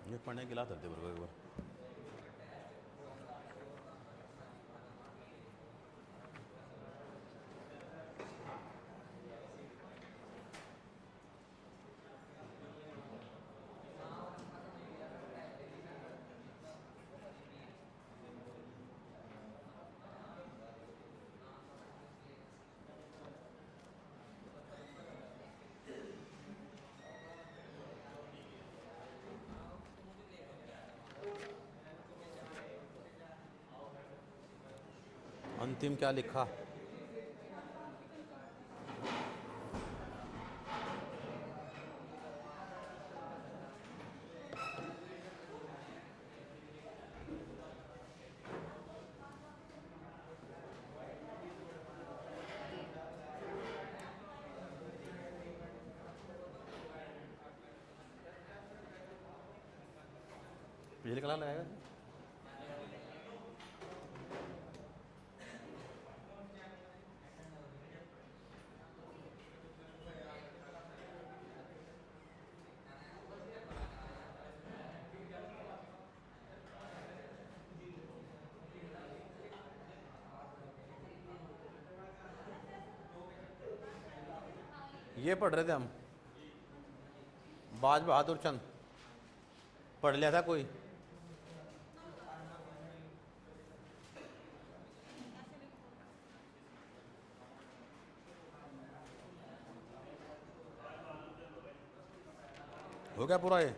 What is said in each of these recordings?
ये पढ़ने के गिला दे बरोबर एक बार। अंतिम क्या लिखा? पिछले कला लगाएगा। ये पढ़ रहे थे हम, बाज बहादुर चंद। पढ़ लिया था कोई? हो गया पूरा ये?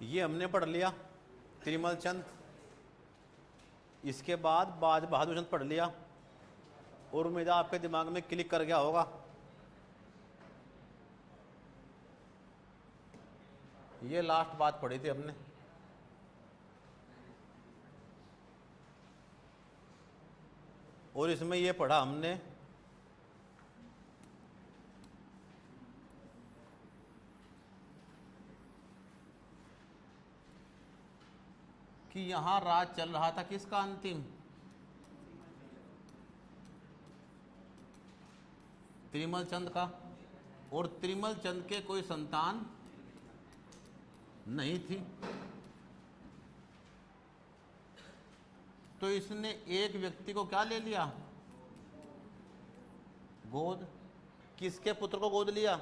ये हमने पढ़ लिया त्रिमल चंद। इसके बाद बाज बहादुर चंद पढ़ लिया, और उम्मीद है आपके दिमाग में क्लिक कर गया होगा। ये लास्ट बात पढ़ी थी हमने। और इसमें ये पढ़ा हमने कि यहां राज चल रहा था किसका? अंतिम त्रिमल चंद का। और त्रिमल चंद के कोई संतान नहीं थी, तो इसने एक व्यक्ति को क्या ले लिया? गोद। किसके पुत्र को गोद लिया?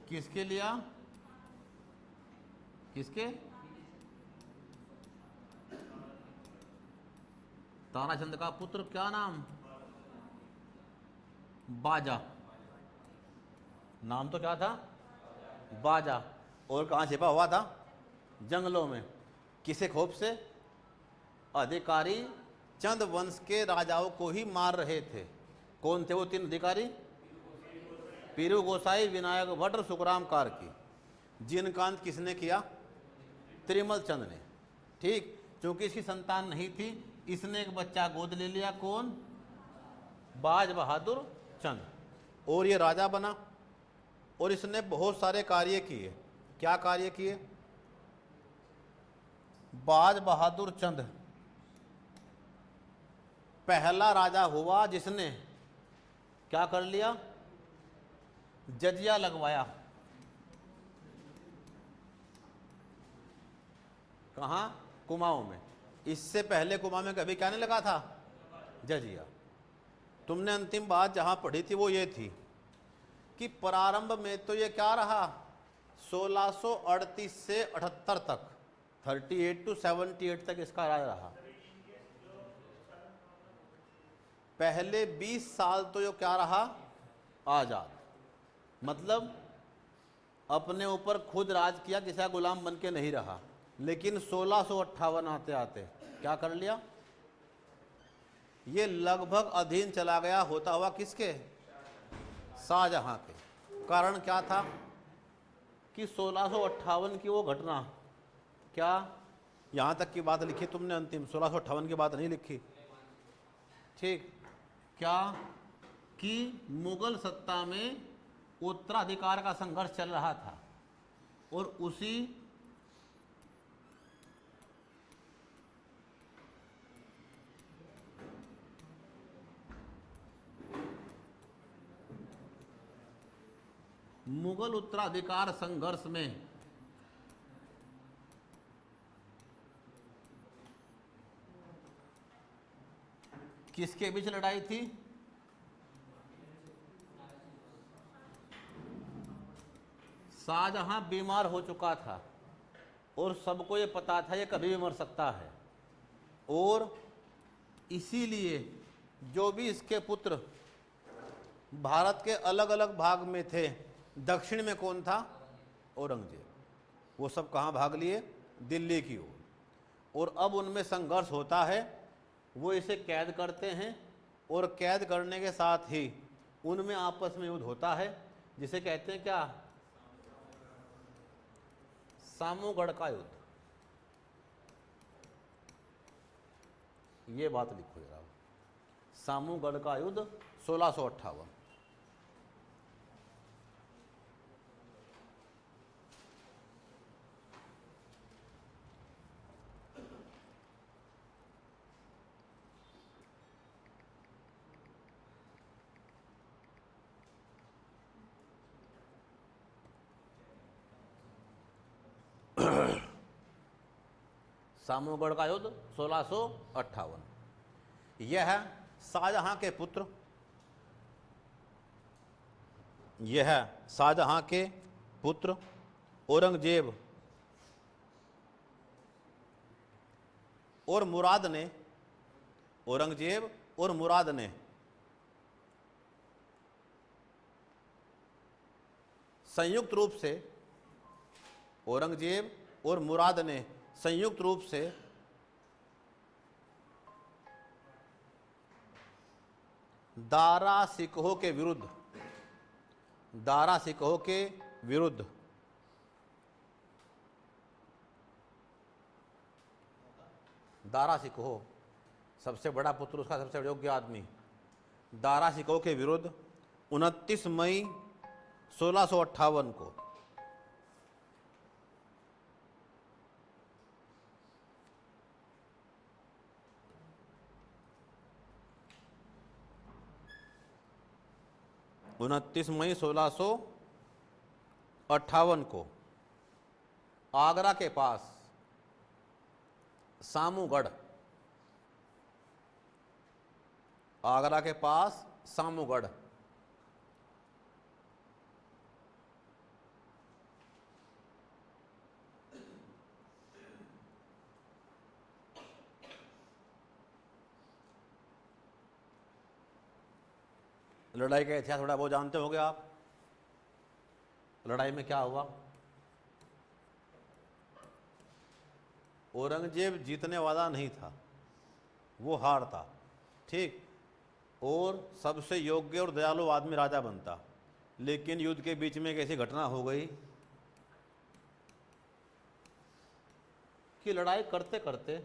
किसके लिया? किसके? ताराचंद का पुत्र। क्या नाम? बाजा। नाम तो क्या था? बाजा। और कहाँ छिपा हुआ था? जंगलों में। किसे खौफ से? अधिकारी चंद वंश के राजाओं को ही मार रहे थे। कौन थे वो तीन अधिकारी? पीरू गोसाई, विनायक भट्ट और सुखराम कार्की। जिनका अंत किसने किया? त्रिमल चंद ने। ठीक, क्योंकि इसकी संतान नहीं थी, इसने एक बच्चा गोद ले लिया। कौन? बाज बहादुर चंद। और ये राजा बना, और इसने बहुत सारे कार्य किए। क्या कार्य किए? बाज बहादुर चंद पहला राजा हुआ जिसने क्या कर लिया, जजिया लगवाया। कहाँ, कुमाऊं में। इससे पहले कुमाऊं में कभी क्या नहीं लगा था, जजिया। तुमने अंतिम बात जहां पढ़ी थी वो ये थी कि प्रारंभ में तो ये क्या रहा, 1638 से 78 तक, 38 to 78 तक इसका राज रहा। पहले 20 साल तो ये क्या रहा, आजाद, मतलब अपने ऊपर खुद राज किया, किसी का गुलाम बन के नहीं रहा। लेकिन 1658 आते आते क्या कर लिया, ये लगभग अधीन चला गया, होता हुआ किसके, शाहजहां के। कारण क्या था कि 1658 की वो घटना, क्या यहां तक की बात लिखी तुमने अंतिम, 1658 की बात नहीं लिखी, ठीक, क्या कि मुगल सत्ता में उत्तराधिकार का संघर्ष चल रहा था और उसी मुगल उत्तराधिकार संघर्ष में किसके बीच लड़ाई थी, शाहजहां बीमार हो चुका था और सबको ये पता था ये कभी भी मर सकता है, और इसीलिए जो भी इसके पुत्र भारत के अलग अलग भाग में थे, दक्षिण में कौन था, औरंगजेब, वो सब कहाँ भाग लिए, दिल्ली की ओर। और अब उनमें संघर्ष होता है, वो इसे कैद करते हैं और कैद करने के साथ ही उनमें आपस में युद्ध होता है, जिसे कहते हैं क्या, सामूगढ़ का युद्ध। ये बात लिखो जरा, सामूगढ़ का युद्ध 1658। सामूगढ़ का युद्ध 1658। यह शाहजहां के पुत्र, यह शाहजहां के पुत्र औरंगजेब और मुराद ने, औरंगजेब और मुराद ने संयुक्त रूप से, औरंगजेब और मुराद ने संयुक्त रूप से दारा सिकोह के विरुद्ध, दारा सिकोह के विरुद्ध दारा सिकोह सबसे बड़ा पुत्र, उसका सबसे योग्य आदमी, दारा सिकोह के विरुद्ध 29 मई 1658 को मई 1658 को आगरा के पास सामूगढ़, आगरा के पास सामूगढ़ लड़ाई का इतिहास थोड़ा बहुत जानते होंगे आप। लड़ाई में क्या हुआ, औरंगजेब जीतने वाला नहीं था, वो हारता, ठीक, और सबसे योग्य और दयालु आदमी राजा बनता। लेकिन युद्ध के बीच में एक ऐसी घटना हो गई कि लड़ाई करते करते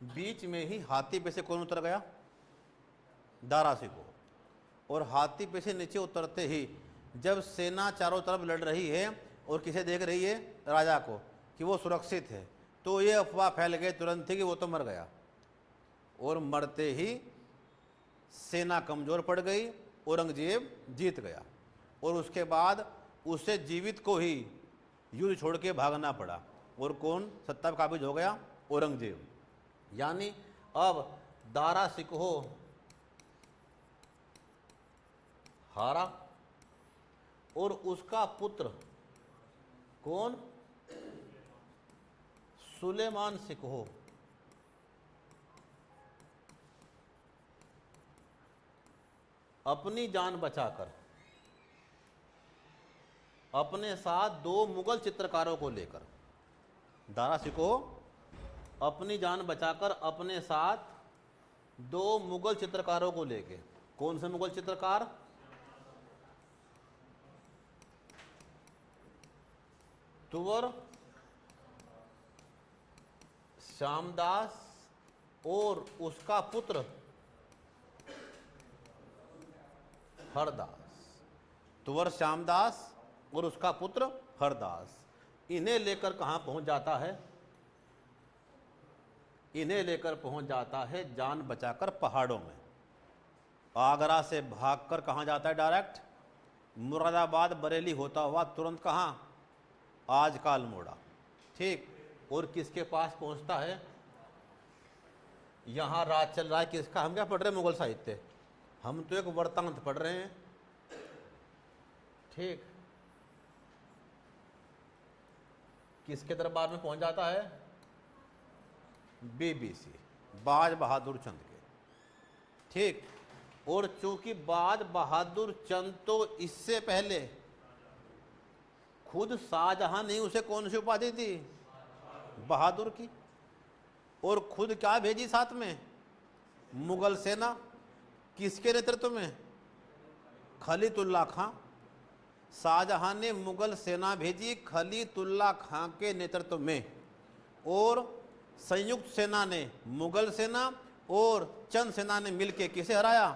बीच में ही हाथी पे से कौन उतर गया, दारा सिकोह। और हाथी पे से नीचे उतरते ही जब सेना चारों तरफ लड़ रही है और किसे देख रही है, राजा को, कि वो सुरक्षित है, तो ये अफवाह फैल गई तुरंत ही कि वो तो मर गया। और मरते ही सेना कमज़ोर पड़ गई, औरंगजेब जीत गया और उसके बाद उसे जीवित को ही युद्ध छोड़ के भागना पड़ा। और कौन सत्ता पे काबिज हो गया? औरंगजेब। यानी अब दारा सिकोह हारा और उसका पुत्र कौन? सुलेमान सिकोह अपनी जान बचाकर अपने साथ 2 मुगल चित्रकारों को लेकर, दारा सिकोह अपनी जान बचाकर अपने साथ 2 मुगल चित्रकारों को लेके, कौन से मुगल चित्रकार? तुवर श्यामदास और उसका पुत्र हरदास। तुवर श्यामदास और उसका पुत्र हरदास, इन्हें लेकर कहाँ पहुंच जाता है? इन्हें लेकर पहुंच जाता है जान बचाकर पहाड़ों में। आगरा से भागकर कहाँ जाता है? डायरेक्ट मुरादाबाद बरेली होता हुआ तुरंत कहाँ? आज का अल्मोड़ा। ठीक। और किसके पास पहुंचता है? यहाँ राज चल रहा है किसका? हम क्या पढ़ रहे हैं? मुगल साहित्य। हम तो एक वृत्तांत पढ़ रहे हैं। ठीक। किसके दरबार में पहुंच जाता है? बीबीसी, बाज बहादुर चंद के। ठीक। और चूंकि बाज बहादुर चंद तो इससे पहले खुद शाहजहां ने उसे कौन सी उपाधि दी? बहादुर की। और खुद क्या भेजी साथ में? मुगल सेना। किसके नेतृत्व में? खलीतुल्लाह खां। शाहजहां ने मुगल सेना भेजी खलीतुल्लाह खां के नेतृत्व में, और संयुक्त सेना ने, मुगल सेना और चंद सेना ने मिलकर किसे हराया?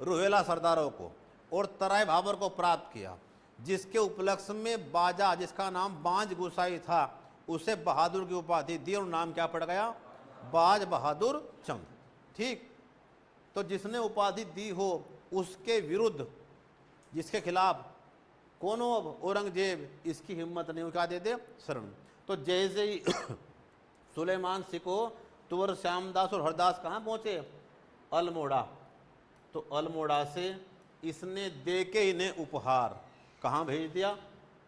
रोहिला सरदारों को, और तराई भाबर को प्राप्त किया, जिसके उपलक्ष्य में बाजा, जिसका नाम बाज गुसाई था, उसे बहादुर की उपाधि दी और नाम क्या पड़ गया? बाज बहादुर चंद। ठीक। तो जिसने उपाधि दी हो उसके विरुद्ध, जिसके खिलाफ कौन हो? अब औरंगजेब। इसकी हिम्मत नहीं हो क्या दे दे? शरण। तो जैसे ही सुलेमान सिकोह, तुवर श्यामदास और हरदास कहाँ पहुंचे? अल्मोड़ा। तो अल्मोड़ा से इसने दे के इन्हें उपहार कहाँ भेज दिया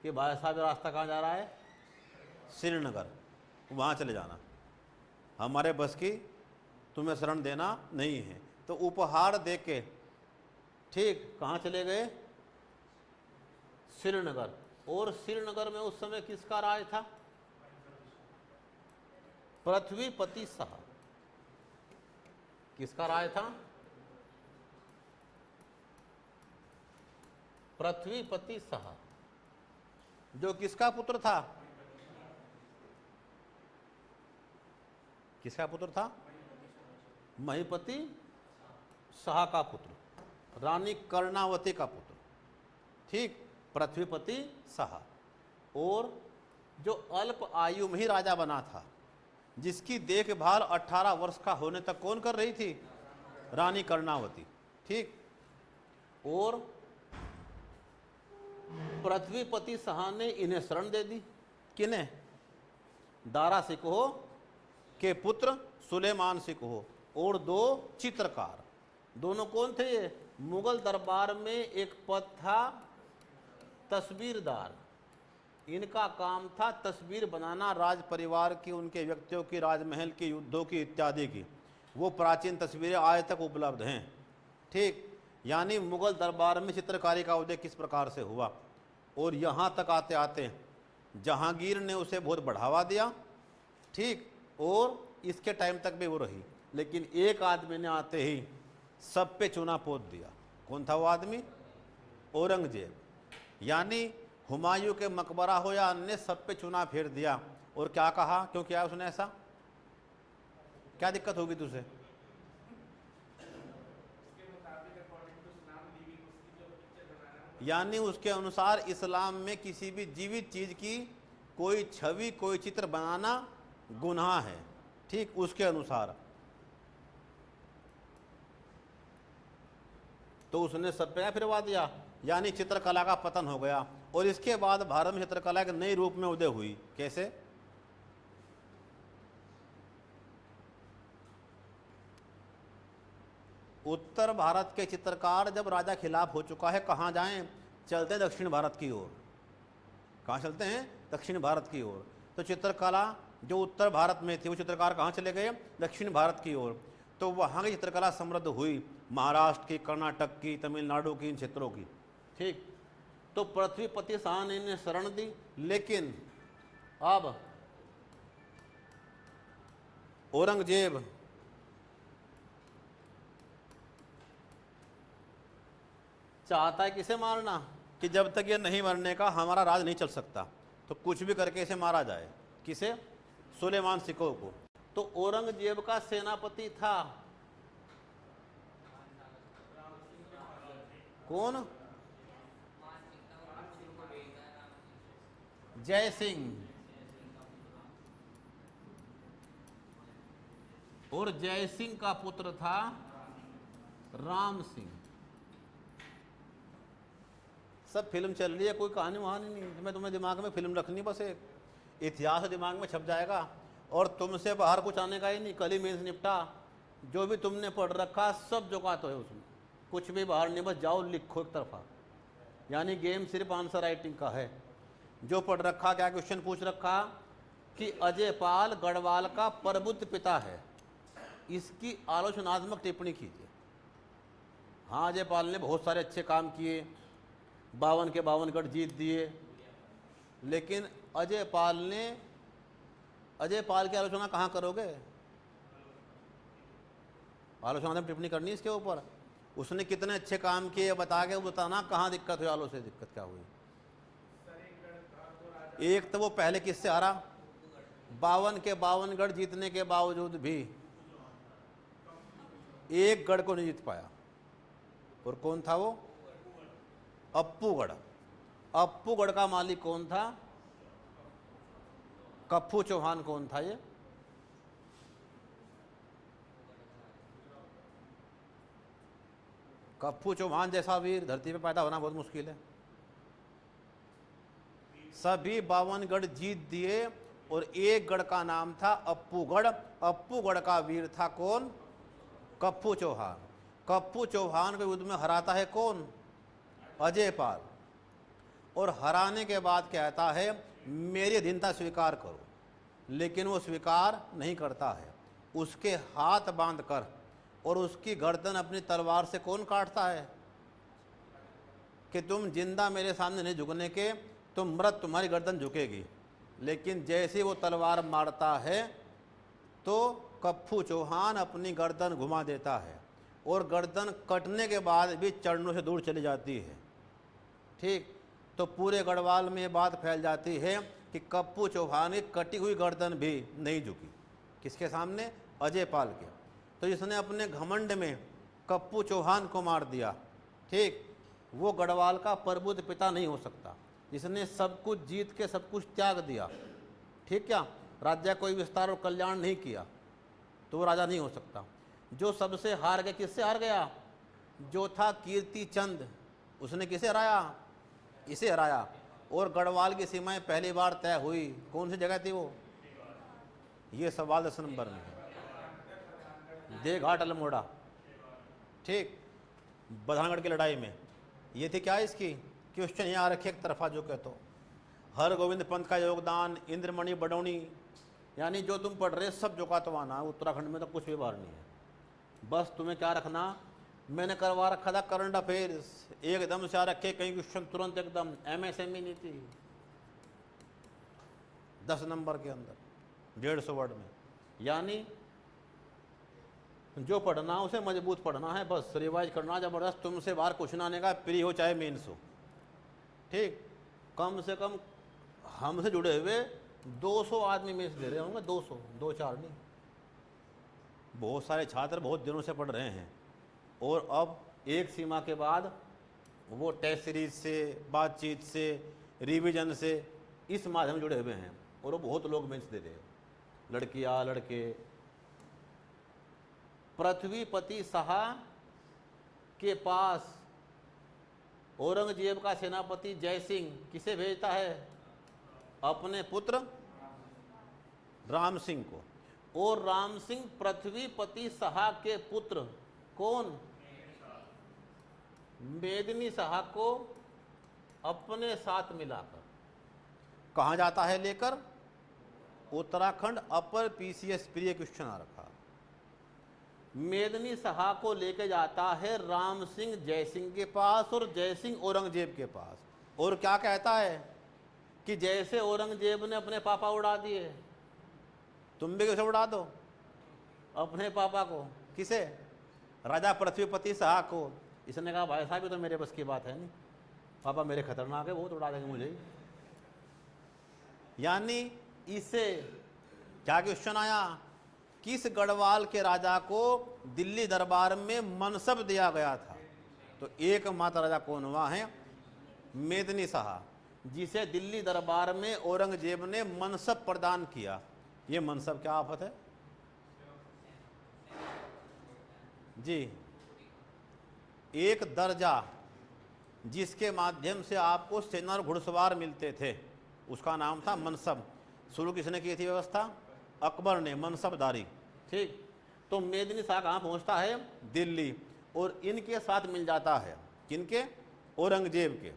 कि भाई साहब रास्ता कहाँ जा रहा है? श्रीनगर, वहाँ चले जाना, हमारे बस की तुम्हें शरण देना नहीं है। तो उपहार दे के ठीक कहाँ चले गए? श्रीनगर। और श्रीनगर में उस समय किसका राज था? पृथ्वीपति शाह। किसका राज था? पृथ्वीपति शाह, जो किसका पुत्र था? किसका पुत्र था? महीपति शाह का पुत्र, रानी कर्णावती का पुत्र। ठीक। पृथ्वीपति शाह। और जो अल्प आयु में ही राजा बना था, जिसकी देखभाल 18 वर्ष का होने तक कौन कर रही थी? रानी कर्णावती। ठीक। और पृथ्वीपति शाह ने इन्हें शरण दे दी। किन्हें? दारा सिकोह के पुत्र सुलेमान सिकोह और 2 चित्रकार। दोनों कौन थे ये? मुगल दरबार में एक पद था तस्वीरदार। इनका काम था तस्वीर बनाना राज परिवार की, उनके व्यक्तियों की, राजमहल की, युद्धों की इत्यादि की। वो प्राचीन तस्वीरें आज तक उपलब्ध हैं। ठीक। यानी मुगल दरबार में चित्रकारी का उदय किस प्रकार से हुआ, और यहाँ तक आते आते जहांगीर ने उसे बहुत बढ़ावा दिया। ठीक। और इसके टाइम तक भी वो रही, लेकिन एक आदमी ने आते ही सब पे चूना पोत दिया। कौन था वो आदमी? औरंगजेब। यानी हुमायूं के मकबरा हो या अन्य, सब पे चूना फेर दिया। और क्या कहा? क्यों किया उसने ऐसा? क्या दिक्कत होगी तुझे? यानी उसके अनुसार इस्लाम में किसी भी जीवित चीज की कोई छवि, कोई चित्र बनाना गुनाह है। ठीक। उसके अनुसार तो उसने सब पे फिरवा दिया, यानी चित्रकला का पतन हो गया। और इसके बाद भारत में चित्रकला के नए रूप में उदय हुई। कैसे? उत्तर भारत के चित्रकार जब राजा खिलाफ हो चुका है, कहाँ जाएं? चलते हैं दक्षिण भारत की ओर। कहाँ चलते हैं? दक्षिण भारत की ओर। तो चित्रकला जो उत्तर भारत में थी, वो चित्रकार कहाँ चले गए? दक्षिण भारत की ओर। तो वहाँ की चित्रकला समृद्ध हुई, महाराष्ट्र की, कर्नाटक की, तमिलनाडु की, इन क्षेत्रों की। ठीक। तो पृथ्वीपति शाह ने इन्हें शरण दी, लेकिन अब औरंगजेब चाहता है किसे मारना, कि जब तक ये नहीं मरने का हमारा राज नहीं चल सकता, तो कुछ भी करके इसे मारा जाए। किसे? सुलेमान सिकोह को। तो औरंगजेब का सेनापति था कौन? जय सिंह। और जय सिंह का पुत्र था राम सिंह। सब फिल्म चल रही है, कोई कहानी वहानी नहीं। मैं तुम्हें दिमाग में फिल्म रखनी, बस एक इतिहास दिमाग में छप जाएगा और तुमसे बाहर कुछ आने का ही नहीं। कल ही मेंस निपटा, जो भी तुमने पढ़ रखा सब जोका तो है उसमें, कुछ भी बाहर नहीं, बस जाओ लिखो एक तरफा। यानी गेम सिर्फ आंसर राइटिंग का है। जो पढ़ रखा, क्या क्वेश्चन पूछ रखा कि अजय पाल गढ़वाल का प्रबुद्ध पिता है, इसकी आलोचनात्मक टिप्पणी कीजिए। हाँ, अजय पाल ने बहुत सारे अच्छे काम किए, 52 के 52 गढ़ जीत दिए, लेकिन अजय पाल की आलोचना कहाँ करोगे? आलोचनात्मक टिप्पणी करनी इसके ऊपर। उसने कितने अच्छे काम किए बता के बताना कहाँ दिक्कत हुई, आलो से दिक्कत क्या हुई। एक तो वो पहले किससे हारा, 52 के 52 गढ़ जीतने के बावजूद भी एक गढ़ को नहीं जीत पाया। और कौन था वो? अप्पूगढ़। अप्पूगढ़ का मालिक कौन था? कप्पू चौहान। कौन था ये? कप्पू चौहान जैसा वीर धरती पे पैदा होना बहुत मुश्किल है। सभी 52 गढ़ जीत दिए और एक गढ़ का नाम था अप्पूगढ़। अप्पूगढ़ का वीर था कौन? कप्पू चौहान। कप्पू चौहान को युद्ध में हराता है कौन? अजय पाल। और हराने के बाद कहता है मेरी अधीनता स्वीकार करो, लेकिन वो स्वीकार नहीं करता है। उसके हाथ बांध कर और उसकी गर्दन अपनी तलवार से कौन काटता है कि तुम जिंदा मेरे सामने नहीं झुकने के, तुम मृत तुम्हारी गर्दन झुकेगी। लेकिन जैसे वो तलवार मारता है तो कप्पू चौहान अपनी गर्दन घुमा देता है और गर्दन कटने के बाद भी चरणों से दूर चली जाती है। ठीक। तो पूरे गढ़वाल में ये बात फैल जाती है कि कप्पू चौहान की कटी हुई गर्दन भी नहीं झुकी। किसके सामने? अजय पाल के। तो जिसने अपने घमंड में कप्पू चौहान को मार दिया, ठीक, वो गढ़वाल का प्रबुद्ध पिता नहीं हो सकता। जिसने सब कुछ जीत के सब कुछ त्याग दिया, ठीक, क्या राज्य कोई विस्तार और कल्याण नहीं किया, तो वो राजा नहीं हो सकता। जो सबसे हार गया, किससे हार गया? जो था कीर्ति चंद, उसने किसे हराया? इसे हराया। और गढ़वाल की सीमाएं पहली बार तय हुई, कौन सी जगह थी वो? ये सवाल 10 नंबर में है। देघाट अल्मोड़ा, ठीक, बधानगढ़ की लड़ाई में। ये थी क्या इसकी क्वेश्चन यहाँ रखे एक तरफा जो कहते हो। हरगोविंद पंत का योगदान, इंद्रमणि बडौनी, यानी जो तुम पढ़ रहे सब जोकातवाना। उत्तराखंड में तो कुछ भी बार नहीं है। बस तुम्हें क्या रखना, मैंने करवा रखा था करंट अफेयर्स, एकदम से आ रखे कई क्वेश्चन तुरंत एकदम। MSME नहीं थी, 10 नंबर के अंदर 150 वर्ड में। यानी जो पढ़ना उसे मजबूत पढ़ना है, बस रिवाइज करना जबरदस्त। तुमसे बाहर कुछ ना आने का, प्री हो चाहे मेंस हो, ठीक। कम से कम हमसे जुड़े हुए 200 आदमी मेंस दे रहे होंगे, 200, 2-4 नहीं। बहुत सारे छात्र बहुत दिनों से पढ़ रहे हैं और अब एक सीमा के बाद वो टेस्ट सीरीज से, बातचीत से, रिवीजन से, इस माध्यम जुड़े हुए हैं और वो बहुत लोग मेंस दे रहे हैं, लड़कियां लड़के। पृथ्वीपति शाह के पास औरंगजेब का सेनापति जय सिंह किसे भेजता है? अपने पुत्र राम सिंह को। और राम सिंह पृथ्वीपति शाह के पुत्र कौन? मेदिनी शाह को अपने साथ मिलाकर कहाँ जाता है लेकर? उत्तराखंड। अपर पीसीएस प्रिय क्वेश्चन आ रखा। मेदिनी शाह को लेके जाता है राम सिंह जय सिंह के पास और जय सिंह औरंगजेब के पास, और क्या कहता है कि जैसे औरंगजेब ने अपने पापा उड़ा दिए, तुम भी कैसे उड़ा दो अपने पापा को। किसे? राजा पृथ्वीपति शाह को। इसने कहा भाई साहब ये तो मेरे बस की बात है नहीं, पापा मेरे खतरनाक है, बहुत उड़ा देंगे मुझे। यानी इसे क्या क्वेश्चन आया? किस गढ़वाल के राजा को दिल्ली दरबार में मनसब दिया गया था? तो एकमात्र राजा कौन हुआ है? मेदिनी शाह, जिसे दिल्ली दरबार में औरंगजेब ने मनसब प्रदान किया। ये मनसब क्या आफत है जी? एक दर्जा जिसके माध्यम से आपको सेना और घुड़सवार मिलते थे, उसका नाम था मनसब। शुरू किसने की थी व्यवस्था? अकबर ने, मनसबदारी। ठीक, तो मेदिनी शाह कहाँ पहुँचता है? दिल्ली, और इनके साथ मिल जाता है। किनके? औरंगजेब के।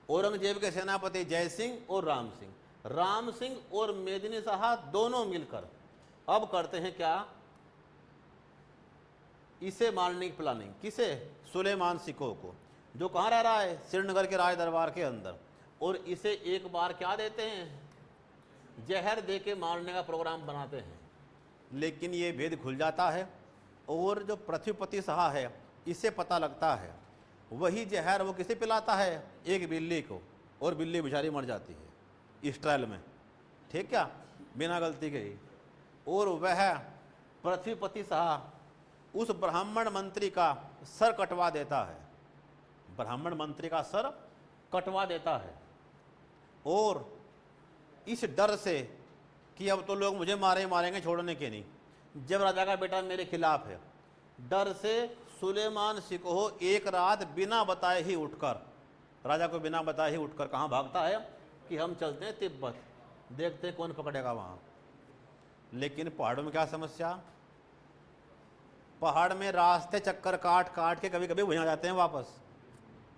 औरंगजेब के सेनापति जय सिंह और राम सिंह। राम सिंह और मेदिनी शाह दोनों मिलकर अब करते हैं क्या? इसे मारने की प्लानिंग। किसे? सुलेमान सिकोह को, जो कहाँ रह रहा है? श्रीनगर के राज दरबार के अंदर। और इसे एक बार क्या देते हैं? जहर दे के मारने का प्रोग्राम बनाते हैं। लेकिन ये भेद खुल जाता है, और जो पृथ्वीपति शाह है इसे पता लगता है। वही जहर वो किसे पिलाता है? एक बिल्ली को, और बिल्ली बेचारी मर जाती है इस ट्रायल में। ठीक क्या? बिना गलती के ही। और वह पृथ्वीपति शाह उस ब्राह्मण मंत्री का सर कटवा देता है। ब्राह्मण मंत्री का सर कटवा देता है, और इस डर से कि अब तो लोग मुझे मारेंगे, छोड़ने के नहीं, जब राजा का बेटा मेरे खिलाफ है, डर से सुलेमान सिकोह एक रात बिना बताए ही उठकर, राजा को बिना बताए ही उठकर कहाँ भागता है कि हम चलते हैं तिब्बत, देखते हैं कौन पकड़ेगा वहाँ। लेकिन पहाड़ों में क्या समस्या? पहाड़ में रास्ते चक्कर काट काट के कभी कभी वहीं आ जाते हैं वापस।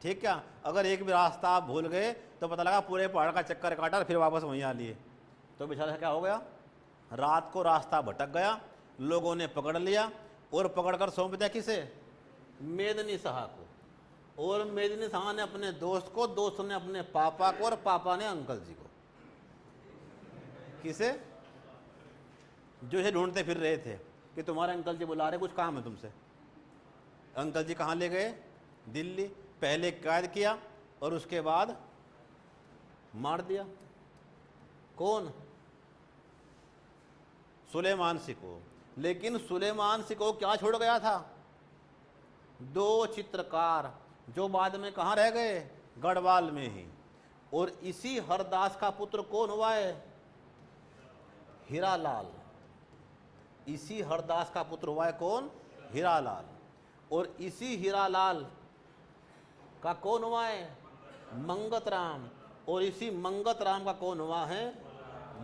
ठीक क्या? अगर एक भी रास्ता आप भूल गए तो पता लगा पूरे पहाड़ का चक्कर काटा और फिर वापस वहीं आ लिए, तो बेचारा क्या हो गया? रात को रास्ता भटक गया, लोगों ने पकड़ लिया, और पकड़कर सौंप दिया किसे? मेदिनी शाह को। और मेदिनी शाह ने अपने दोस्त को, दोस्त ने अपने पापा को, और पापा ने अंकल जी को। किसे? जो ये ढूंढते फिर रहे थे कि तुम्हारे अंकल जी बुला रहे, कुछ काम है तुमसे। अंकल जी कहाँ ले गए? दिल्ली। पहले कैद किया और उसके बाद मार दिया। कौन? सुलेमान सिकोह। लेकिन सुलेमान सिकोह क्या छोड़ गया था? 2 चित्रकार, जो बाद में कहाँ रह गए? गढ़वाल में ही। और इसी हरदास का पुत्र कौन हुआ है? हीरालाल। इसी हरदास का पुत्र हुआ है कौन? हीरालाल। और इसी हीरालाल का कौन हुआ है? मंगत राम। और इसी मंगत राम का कौन हुआ है?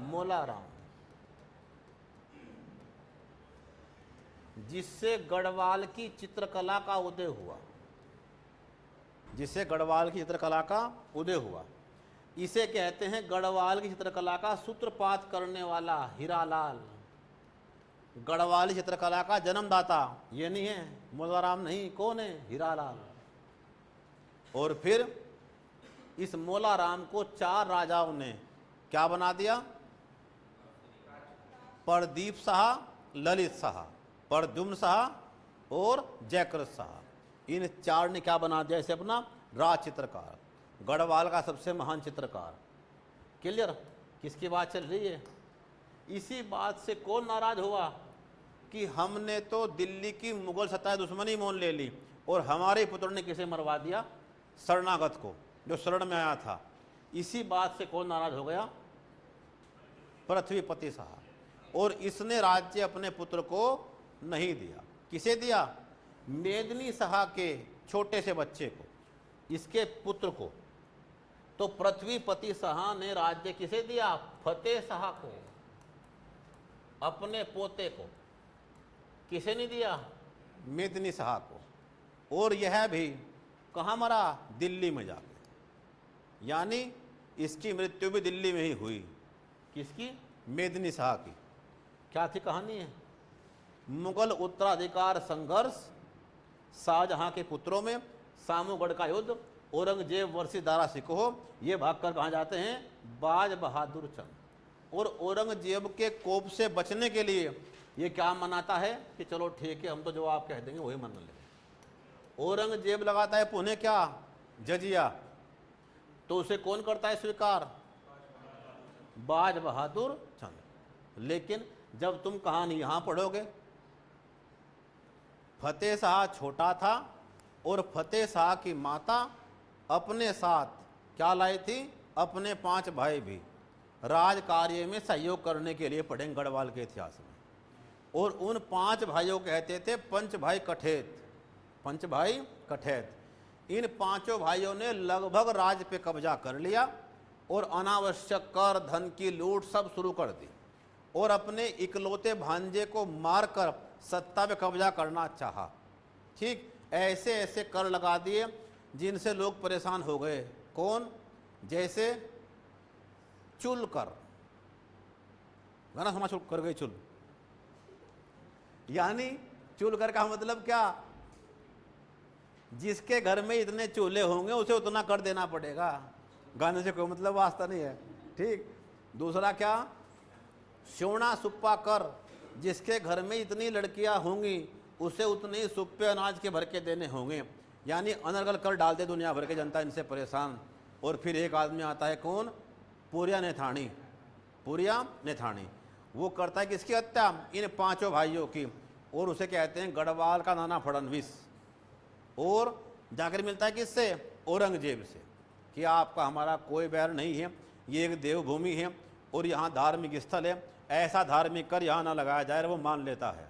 मोलाराम। जिससे गढ़वाल की चित्रकला का उदय हुआ। जिससे गढ़वाल की चित्रकला का उदय हुआ, इसे कहते हैं गढ़वाल की चित्रकला का सूत्रपात करने वाला हीरालाल। गढ़वाली चित्रकला का जन्मदाता ये नहीं है, मोलाराम नहीं, कौन है? हीरालाल। और फिर इस मोलाराम को 4 राजाओं ने क्या बना दिया? प्रदीप शाह, ललित शाह, प्रद्युम्न शाह और जयकृत शाह। इन 4 ने क्या बना दिया इसे अपना राज चित्रकार, गढ़वाल का सबसे महान चित्रकार। क्लियर? किसकी बात चल रही है? इसी बात से कौन नाराज हुआ कि हमने तो दिल्ली की मुगल सत्ता दुश्मनी मोल ले ली और हमारे पुत्र ने किसे मरवा दिया? शरणागत को, जो शरण में आया था। इसी बात से कौन नाराज हो गया? पृथ्वीपति शाह। और इसने राज्य अपने पुत्र को नहीं दिया। किसे दिया? मेदिनी शाह के छोटे से बच्चे को। इसके पुत्र को। तो पृथ्वीपति शाह ने राज्य किसे दिया? फतेह शाह को, अपने पोते को। किसे नहीं दिया? मेदिनी शाह को। और यह भी कहाँ मरा? दिल्ली में जाके। यानी इसकी मृत्यु भी दिल्ली में ही हुई। किसकी? मेदिनी शाह की। क्या थी कहानी है? मुगल उत्तराधिकार संघर्ष, शाहजहां के पुत्रों में सामूगढ़ का युद्ध, औरंगजेब वर्सेस दारा शिकोह। ये भागकर कहाँ जाते हैं? बाज बहादुर चंद। और औरंगजेब के कोप से बचने के लिए ये क्या मनाता है कि चलो ठीक है, हम तो जो आप कह देंगे वही मान लेंगे। औरंगजेब लगाता है पुणे क्या? जजिया। तो उसे कौन करता है स्वीकार? बाज बहादुर चंद। लेकिन जब तुम कहानी यहां पढ़ोगे, फतेह शाह छोटा था और फतेह शाह की माता अपने साथ क्या लाई थी? अपने 5 भाई भी राज कार्य में सहयोग करने के लिए पढ़ेंगे गढ़वाल के इतिहास में। और उन 5 भाइयों कहते थे पंच भाई कठेत। पंच भाई कठेत। इन 5 भाइयों ने लगभग राज पे कब्जा कर लिया और अनावश्यक कर, धन की लूट सब शुरू कर दी और अपने इकलौते भांजे को मारकर सत्ता पे कब्जा करना चाहा। ठीक ऐसे ऐसे कर लगा दिए जिनसे लोग परेशान हो गए। कौन? जैसे चुल कर, गाना समाज कर गई चुल। यानी चुल कर का मतलब क्या? जिसके घर में इतने चूल्हे होंगे उसे उतना कर देना पड़ेगा। गाने से कोई मतलब वास्ता नहीं है। ठीक। दूसरा क्या? सोना सुप्पा कर, जिसके घर में इतनी लड़कियां होंगी उसे उतने ही सुप्पे अनाज के भर के देने होंगे। यानी अनर्गल कर डालते दुनिया भर के जनता इनसे परेशान। और फिर एक आदमी आता है, कौन? पुरिया नेथानी। पुरिया नेथानी वो करता है किसकी हत्या? इन 5 भाइयों की। और उसे कहते हैं गढ़वाल का नाना फडणवीस। और जाकर मिलता है किससे? औरंगजेब से कि आपका हमारा कोई बैर नहीं है, ये एक देवभूमि है और यहाँ धार्मिक स्थल है, ऐसा धार्मिक कर यहाँ ना लगाया जाए। वो मान लेता है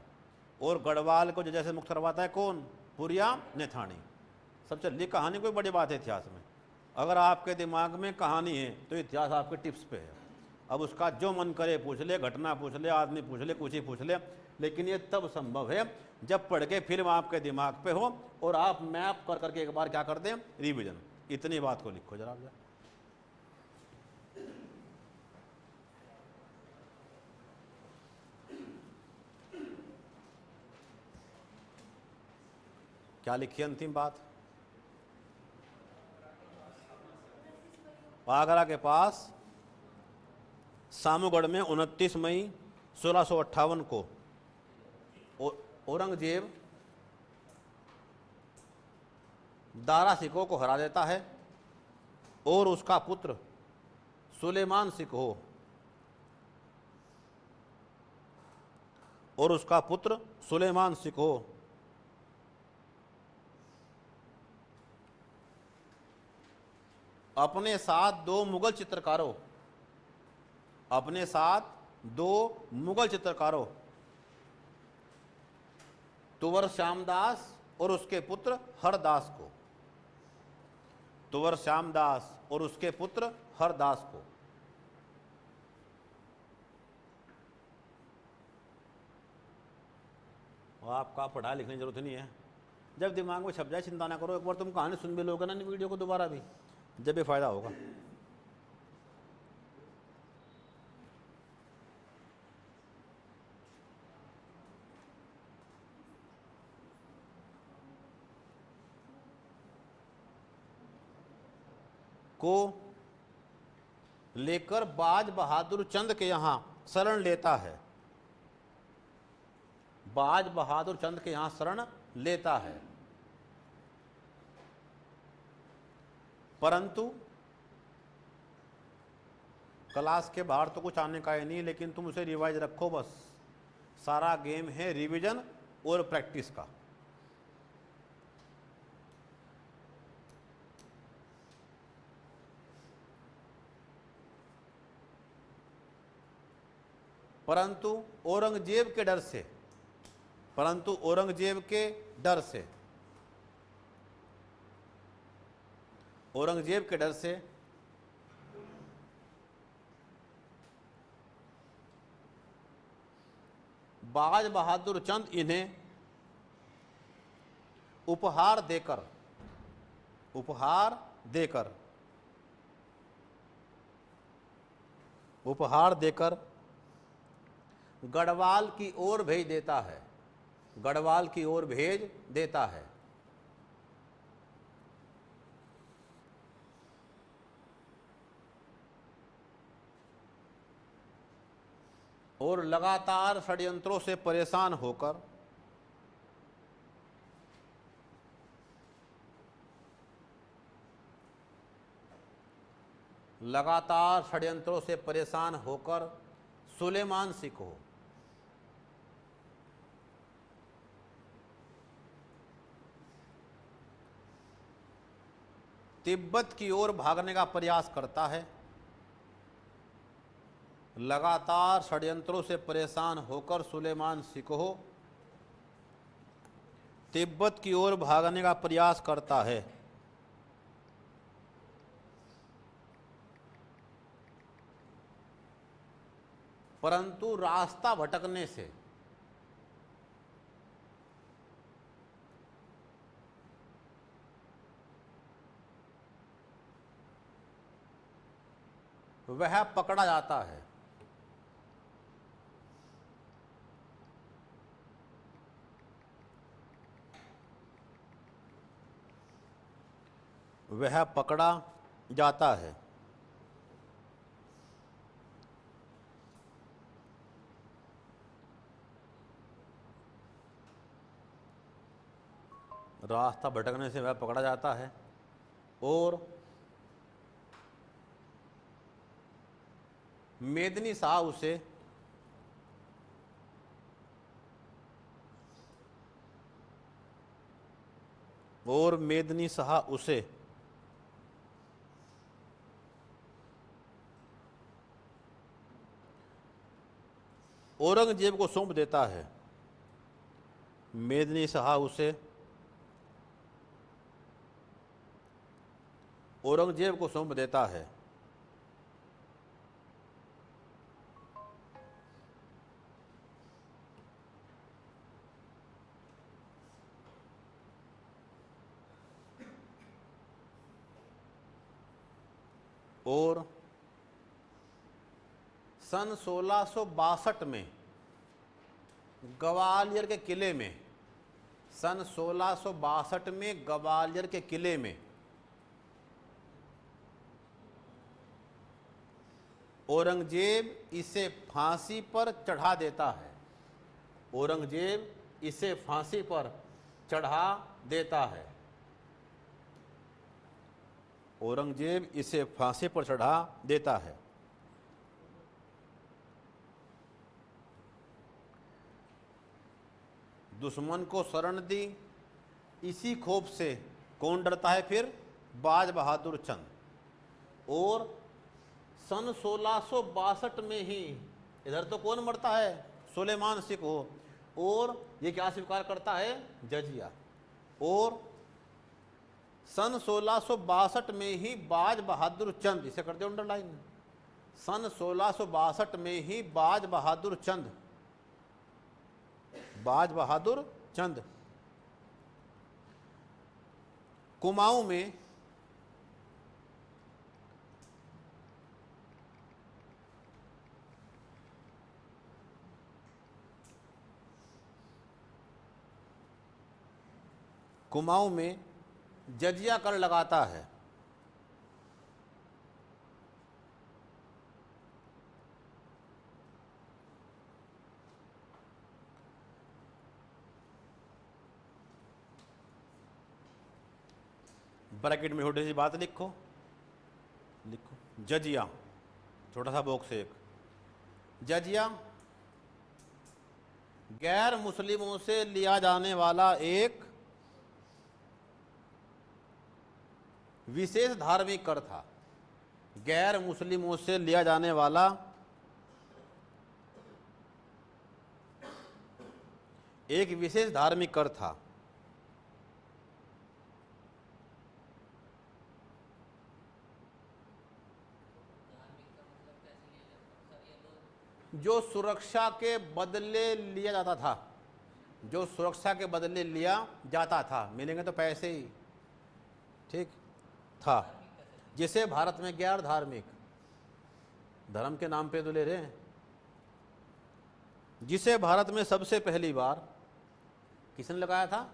और गढ़वाल को जैसे मुक्त करवाता है। कौन? पुरिया नेथानी। सबसे लिख कहानी कोई बड़ी बात है इतिहास में। अगर आपके दिमाग में कहानी है तो इतिहास आपके टिप्स पे है। अब उसका जो मन करे पूछ ले, घटना पूछ ले, आदमी पूछ ले, कुछ ही पूछ ले। लेकिन ये तब संभव है जब पढ़ के फिल्म आपके दिमाग पे हो और आप मैप कर करके एक बार क्या कर दें? रिवीजन। इतनी बात को लिखो जरा। क्या लिखी अंतिम बात? आगरा के पास सामूगढ़ में 29 मई 1658 को औरंगजेब दारा शिकोह को हरा देता है और उसका पुत्र सुलेमान शिकोह अपने साथ 2 मुगल चित्रकारों तुवर श्यामदास और उसके पुत्र हरदास को आपका पढ़ा लिखने की जरूरत नहीं है। जब दिमाग में छप जाए चिंता ना करो। एक बार तुम कहानी सुन भी लोगे ना वीडियो को दोबारा भी, जब भी फायदा होगा। को लेकर बाज बहादुर चंद के यहां शरण लेता है। बाज बहादुर चंद के यहां शरण लेता है। परंतु क्लास के बाहर तो कुछ आने का ही नहीं, लेकिन तुम उसे रिवाइज रखो बस। सारा गेम है रिवीजन और प्रैक्टिस का। परंतु औरंगजेब के डर से औरंगजेब के डर से बाज बहादुर चंद इन्हें उपहार देकर गढ़वाल की ओर भेज देता है, गढ़वाल की ओर भेज देता है। और लगातार षड्यंत्रों से परेशान होकर सुलेमान सिंह को तिब्बत की ओर भागने का प्रयास करता है। लगातार षड्यंत्रों से परेशान होकर सुलेमान सिकोह तिब्बत की ओर भागने का प्रयास करता है। परंतु रास्ता भटकने से वह पकड़ा जाता है। वह पकड़ा जाता है। रास्ता भटकने से वह पकड़ा जाता है और मेदिनी शाह उसे औरंगजेब को सौंप देता है। मेदिनी शाह उसे औरंगजेब को सौंप देता है। और सन 1662 में ग्वालियर के किले में ग्वालियर के किले में औरंगजेब इसे फांसी पर चढ़ा देता है। औरंगजेब इसे फांसी पर चढ़ा देता है। औरंगजेब इसे फांसी पर चढ़ा देता है। दुश्मन को शरण दी, इसी खौफ से कौन डरता है फिर? बाज बहादुर चंद। और सन 1662 में ही इधर तो कौन मरता है? सुलेमान सिकोह। और ये क्या स्वीकार करता है? जजिया। और सन 1662 में ही बाज बहादुर चंद, इसे करते अंडरलाइन, सन 1662 में ही बाज बहादुर चंद कुमाऊं में जजिया कर लगाता है। ब्रैकेट में छोटी सी बात लिखो जजिया, छोटा सा बॉक्स एक। जजिया गैर मुस्लिमों से लिया जाने वाला एक विशेष धार्मिक कर था। गैर मुस्लिमों से लिया जाने वाला एक विशेष धार्मिक कर था। जो सुरक्षा के बदले लिया जाता था, जो सुरक्षा के बदले लिया जाता था, मिलेंगे तो पैसे ही, ठीक था, जिसे भारत में गैर धार्मिक, धर्म के नाम पे तो ले रहे हैं, जिसे भारत में सबसे पहली बार किसने लगाया था?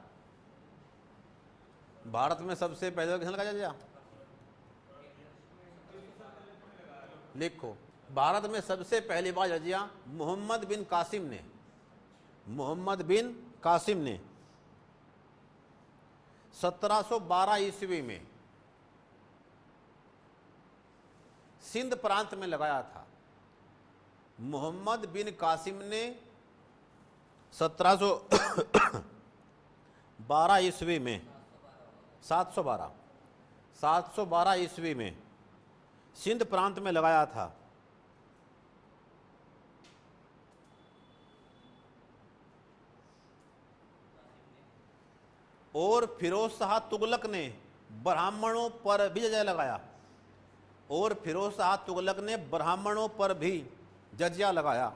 भारत में सबसे पहले किसने लगाया जजिया? लिखो, भारत में सबसे पहली बार जजिया मोहम्मद बिन कासिम ने, मोहम्मद बिन कासिम ने 1712 ईस्वी में सिंध प्रांत में लगाया था। मोहम्मद बिन कासिम ने 1712 ईस्वी में 712 ईस्वी में सिंध प्रांत में लगाया था। और फिरोज शाह तुगलक ने ब्राह्मणों पर भी जजिया लगाया, और फिरोज शाह तुगलक ने ब्राह्मणों पर भी जजिया लगाया।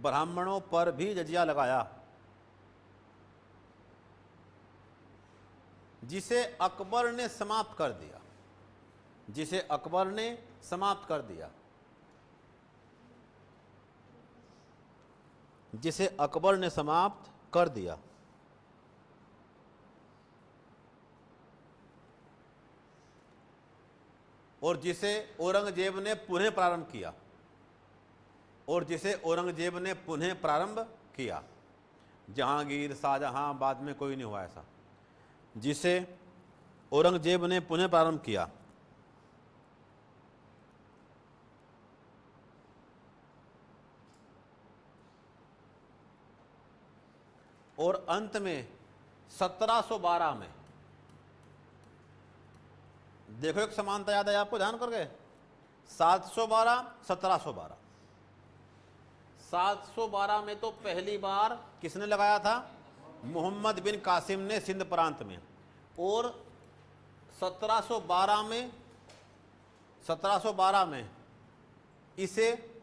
ब्राह्मणों पर भी जजिया लगाया, जिसे अकबर ने समाप्त कर दिया, जिसे अकबर ने समाप्त कर दिया, जिसे अकबर ने समाप्त कर दिया। और जिसे औरंगजेब ने पुनः प्रारंभ किया, और जिसे औरंगजेब ने पुनः प्रारंभ किया। जहांगीर, शाहजहां, बाद में कोई नहीं हुआ ऐसा, जिसे औरंगजेब ने पुनः प्रारंभ किया। और अंत में 1712 में, देखो एक समानता याद है आपको, ध्यान करके, 712 1712। 712 में तो पहली बार किसने लगाया था? मोहम्मद बिन कासिम ने सिंध प्रांत में। और 1712 में इसे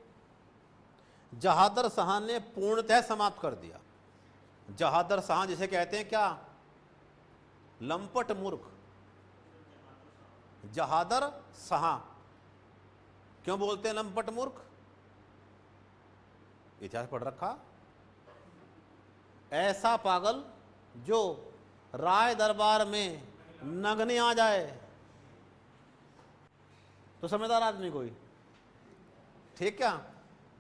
जहादर शाह ने पूर्णतः समाप्त कर दिया। जहादर शाह जिसे कहते हैं क्या? लंपट मूर्ख। जहादर शाह क्यों बोलते हैं लंपट मूर्ख? इतिहास पढ़ रखा। ऐसा पागल जो राय दरबार में नंगने आ जाए तो समझदार आदमी कोई, ठीक क्या?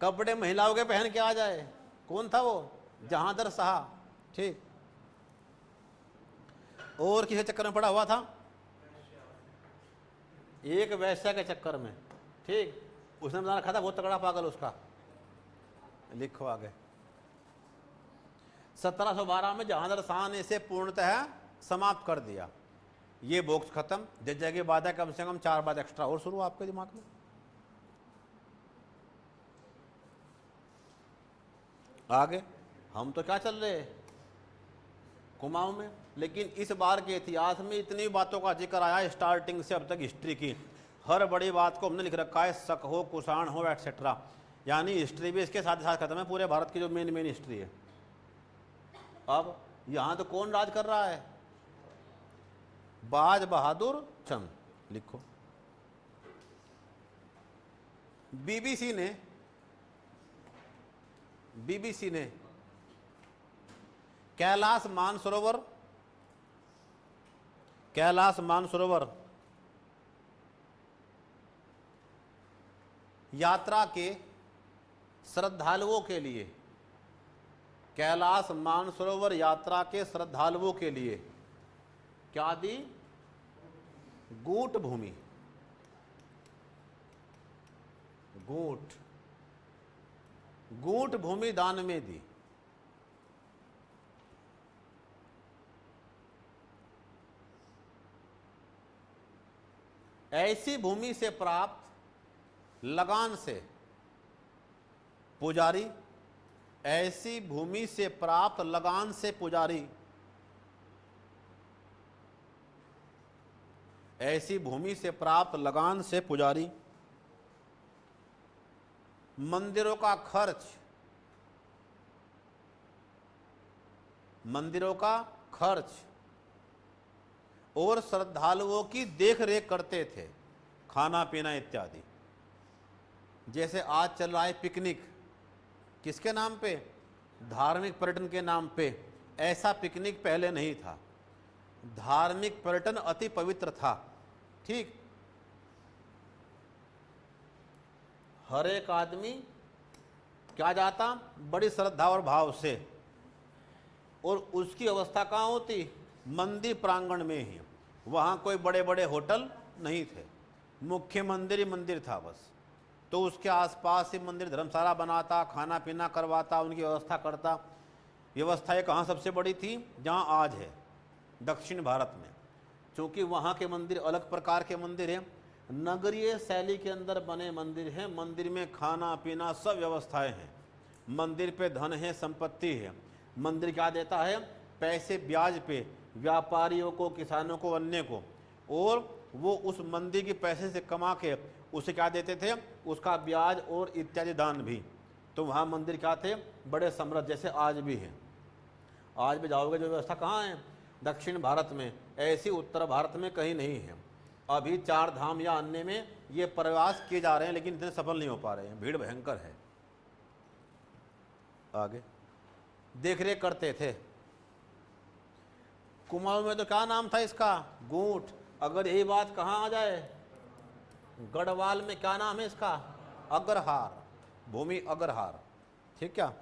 कपड़े महिलाओं के पहन के आ जाए, कौन था वो? जहादर शाह, ठीक। और किसी चक्कर में पड़ा हुआ था? एक वैश्या के चक्कर में, ठीक। उसने बता रखा था बहुत तगड़ा पागल उसका। लिखो आगे। 1712 में जहांगीर शाह ने इसे पूर्णतः समाप्त कर दिया। ये बॉक्स खत्म। जज्जा की बात है, कम से कम 4 बात एक्स्ट्रा और शुरू आपके दिमाग में। आगे हम तो क्या चल रहे कुमाऊं में, लेकिन इस बार के इतिहास में इतनी बातों का जिक्र आया स्टार्टिंग से अब तक हिस्ट्री की। हर बड़ी बात को हमने लिख रखा है, शक हो, कुषाण हो, एटसेट्रा। यानी हिस्ट्री भी इसके साथ साथ खत्म है, पूरे भारत की जो मेन हिस्ट्री है। अब यहां तो कौन राज कर रहा है? बाज बहादुर चंद। लिखो। बीबीसी ने कैलाश मानसरोवर यात्रा के श्रद्धालुओं के लिए, कैलाश मानसरोवर यात्रा के श्रद्धालुओं के लिए क्या दी? गूट भूमि। गूट भूमि दान में दी। ऐसी भूमि से प्राप्त लगान से पुजारी, ऐसी भूमि से प्राप्त लगान से पुजारी ऐसी भूमि से प्राप्त लगान से पुजारी मंदिरों का खर्च और श्रद्धालुओं की देख रेख करते थे, खाना पीना इत्यादि। जैसे आज चल रहा है पिकनिक, किसके नाम पे? धार्मिक पर्यटन के नाम पे। ऐसा पिकनिक पहले नहीं था। धार्मिक पर्यटन अति पवित्र था। ठीक, हर एक आदमी क्या जाता? बड़ी श्रद्धा और भाव से। और उसकी अवस्था कहाँ होती? मंदिर प्रांगण में ही। वहाँ कोई बड़े बड़े होटल नहीं थे, मुख्य मंदिर ही मंदिर था बस। तो उसके आसपास ही मंदिर धर्मशाला बनाता, खाना पीना करवाता, उनकी व्यवस्था करता। व्यवस्थाएं कहाँ सबसे बड़ी थी? जहाँ आज है दक्षिण भारत में। क्योंकि वहाँ के मंदिर अलग प्रकार के मंदिर हैं, नगरीय शैली के अंदर बने मंदिर हैं। मंदिर में खाना पीना सब व्यवस्थाएं हैं। मंदिर पे धन है, संपत्ति है। मंदिर क्या देता है? पैसे ब्याज पे व्यापारियों को, किसानों को, अन्य को। और वो उस मंदिर के पैसे से कमा के उसे क्या देते थे? उसका ब्याज और इत्यादि दान भी। तो वहाँ मंदिर क्या थे? बड़े समृद्ध, जैसे आज भी हैं। आज भी जाओगे जो व्यवस्था कहाँ है? दक्षिण भारत में। ऐसी उत्तर भारत में कहीं नहीं है। अभी 4 धाम या अन्य में ये प्रयास किए जा रहे हैं, लेकिन इतने सफल नहीं हो पा रहे हैं, भीड़ भयंकर है। आगे देख रेख करते थे। कुमाऊं में तो क्या नाम था इसका? गूंठ। अगर यही बात कहाँ आ जाए? गढ़वाल में क्या नाम है इसका? अग्रहार, भूमि अग्रहार। ठीक, क्या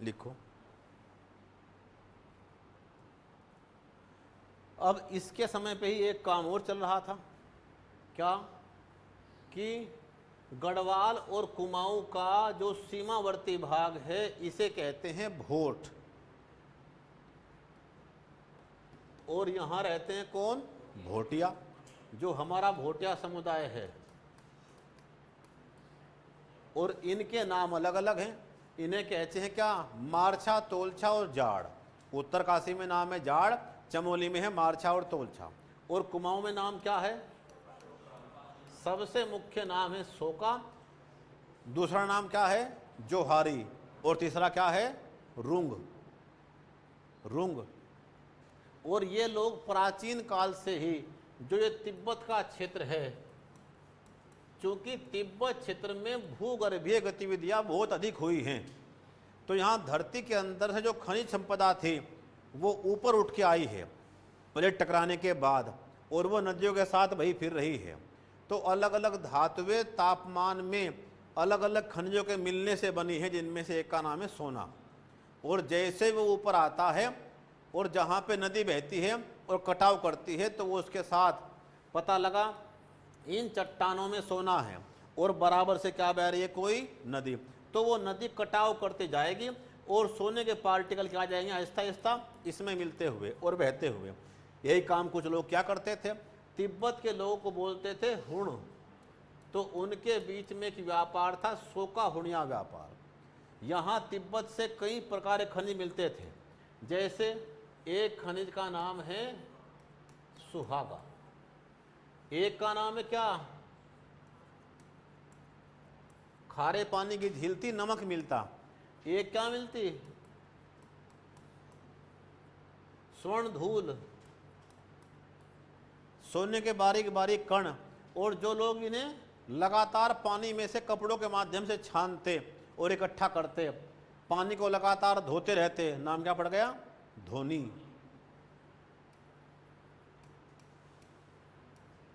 लिखो। अब इसके समय पे ही एक काम और चल रहा था। क्या? कि गढ़वाल और कुमाऊं का जो सीमावर्ती भाग है, इसे कहते हैं भोट। और यहां रहते हैं कौन? भोटिया। जो हमारा भोटिया समुदाय है। और इनके नाम अलग अलग हैं। इन्हें कहते हैं क्या? मारछा, तोलछा और जाड़। उत्तर काशी में नाम है जाड़, चमोली में है मारछा और तोलछा। और कुमाऊं में नाम क्या है? सबसे मुख्य नाम है सोका। दूसरा नाम क्या है? जोहारी। और तीसरा क्या है? रुंग। और ये लोग प्राचीन काल से ही, जो ये तिब्बत का क्षेत्र है, क्योंकि तिब्बत क्षेत्र में भूगर्भीय गतिविधियां बहुत अधिक हुई हैं, तो यहाँ धरती के अंदर से जो खनिज संपदा थी वो ऊपर उठ के आई है प्लेट टकराने के बाद, और वो नदियों के साथ बही फिर रही है। तो अलग अलग धातुएं तापमान में अलग अलग खनिजों के मिलने से बनी है, जिनमें से एक का नाम है सोना। और जैसे वो ऊपर आता है और जहाँ पे नदी बहती है और कटाव करती है, तो वो उसके साथ पता लगा इन चट्टानों में सोना है और बराबर से क्या बह रही है? कोई नदी। तो वो नदी कटाव करते जाएगी और सोने के पार्टिकल क्या जाएंगे आहिस्ता आहिस्ता इसमें मिलते हुए और बहते हुए। यही काम कुछ लोग क्या करते थे? तिब्बत के लोगों को बोलते थे हुण। तो उनके बीच में एक व्यापार था, सोका हुणिया व्यापार। यहाँ तिब्बत से कई प्रकार के खनिज मिलते थे। जैसे एक खनिज का नाम है सुहागा, एक का नाम है क्या? खारे पानी की झील थी, नमक मिलता। एक क्या मिलती? स्वर्ण धूल, सोने के बारीक बारीक कण। और जो लोग इन्हें लगातार पानी में से कपड़ों के माध्यम से छानते और इकट्ठा करते, पानी को लगातार धोते रहते, नाम क्या पड़ गया? धोनी।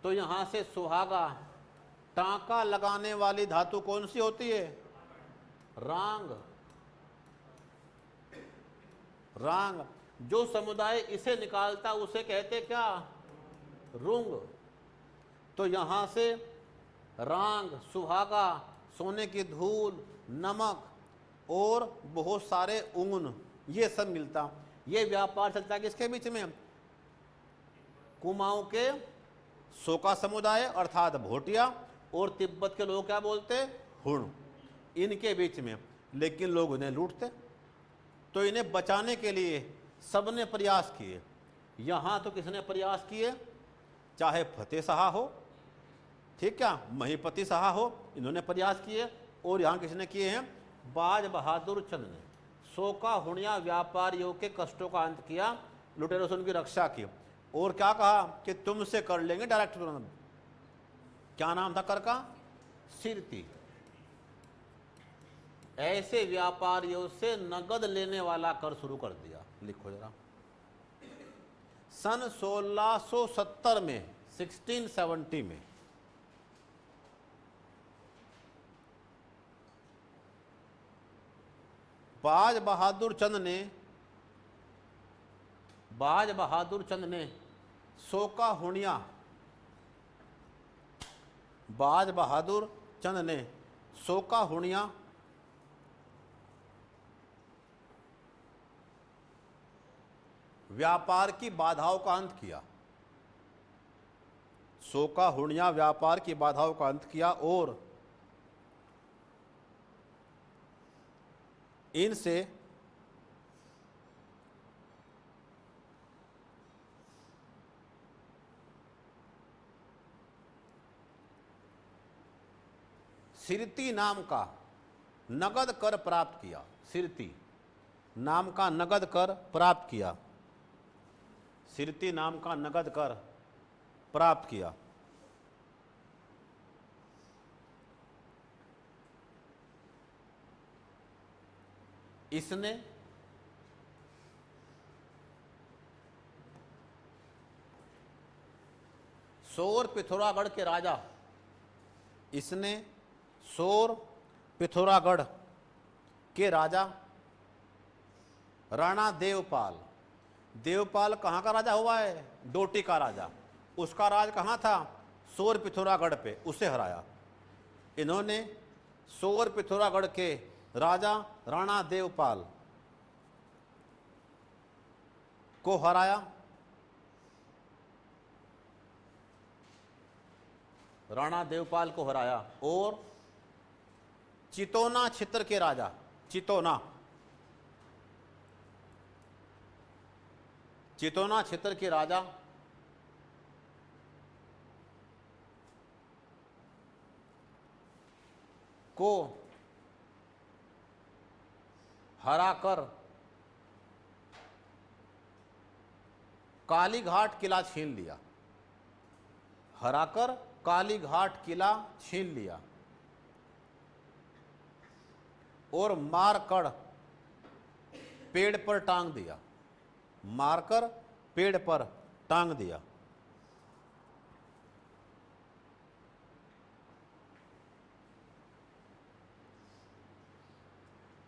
तो यहां से सुहागा। टांका लगाने वाली धातु कौन सी होती है? रांग। जो समुदाय इसे निकालता उसे कहते क्या? रुंग। तो यहां से रांग, सुहागा, सोने की धूल, नमक और बहुत सारे ऊन, ये सब मिलता। ये व्यापार चलता किसके बीच में? कुमाऊं के सोका समुदाय अर्थात भोटिया और तिब्बत के लोग क्या बोलते? हुण। इनके बीच में। लेकिन लोग उन्हें लूटते। तो इन्हें बचाने के लिए सबने प्रयास किए। यहां तो किसने प्रयास किए, चाहे फतेह शाह हो, ठीक क्या, महीपति शाह हो, इन्होंने प्रयास किए। और यहां किसने किए हैं, बाज बहादुर चंद ने सोका हुणिया व्यापारियों के कष्टों का अंत किया, लुटेरों से उनकी रक्षा की। और क्या कहा कि तुमसे कर लेंगे डायरेक्ट तुरंत। क्या नाम था कर का, सिरती। ऐसे व्यापारियों से नगद लेने वाला कर शुरू कर दिया। लिखो जरा, सन 1670 में, 1670 में बाज बहादुर चंद ने सोका हुणिया, बाज बहादुर चंद ने सोका हुणिया व्यापार की बाधाओं का अंत किया। सोका हुणिया व्यापार की बाधाओं का अंत किया और इनसे सिरती नाम का नगद कर प्राप्त किया। सिरती नाम का नगद कर प्राप्त किया। सिरती नाम का नगद कर प्राप्त किया। इसने सोर पिथौरागढ़ के राजा, इसने सोर पिथौरागढ़ के राजा राणा देवपाल, देवपाल कहाँ का राजा हुआ है, डोटी का राजा, उसका राज कहाँ था, सोर पिथौरागढ़ पे, उसे हराया। इन्होंने सोर पिथौरागढ़ के राजा राणा देवपाल को हराया। राणा देवपाल को हराया और चितौना क्षेत्र के राजा, चितौना क्षेत्र के राजा को हराकर कालीघाट किला छीन लिया। हराकर कालीघाट किला छीन लिया और मारकर पेड़ पर टांग दिया। मारकर पेड़ पर टांग दिया।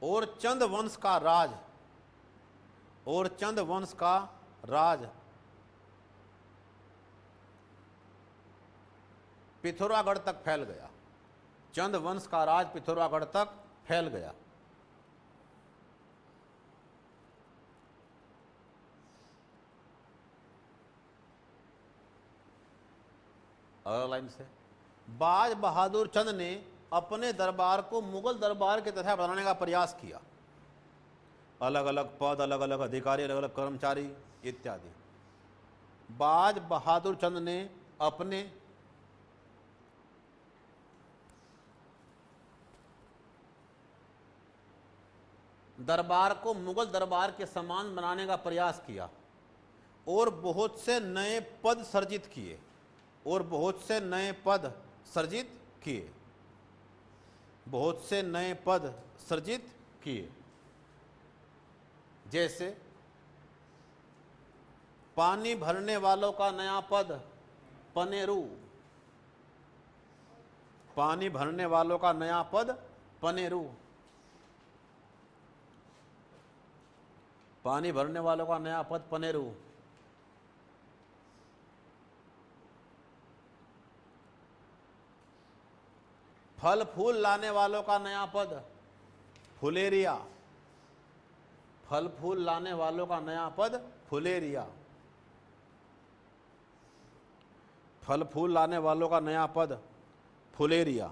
और चंद वंश का राज, और चंद वंश का राज पिथौरागढ़ तक फैल गया। चंद वंश का राज पिथौरागढ़ तक फैल गया। अगला लाइन से, बाज बहादुर चंद ने अपने दरबार को मुगल दरबार की तरह बनाने का प्रयास किया। अलग अलग पद, अलग अलग अधिकारी, अलग अलग कर्मचारी इत्यादि। बाज बहादुर चंद ने अपने दरबार को मुगल दरबार के समान बनाने का प्रयास किया और बहुत से नए पद सृजित किए, और बहुत से नए पद सृजित किए, बहुत से नए पद सृजित किए। जैसे पानी भरने वालों का नया पद पनेरू, पानी भरने वालों का नया पद पनेरू, पानी भरने वालों का नया पद पनेरू। फल फूल लाने वालों का नया पद फुलेरिया, फल फूल लाने वालों का नया पद फुलेरिया, फल फूल लाने वालों का नया पद फुलेरिया।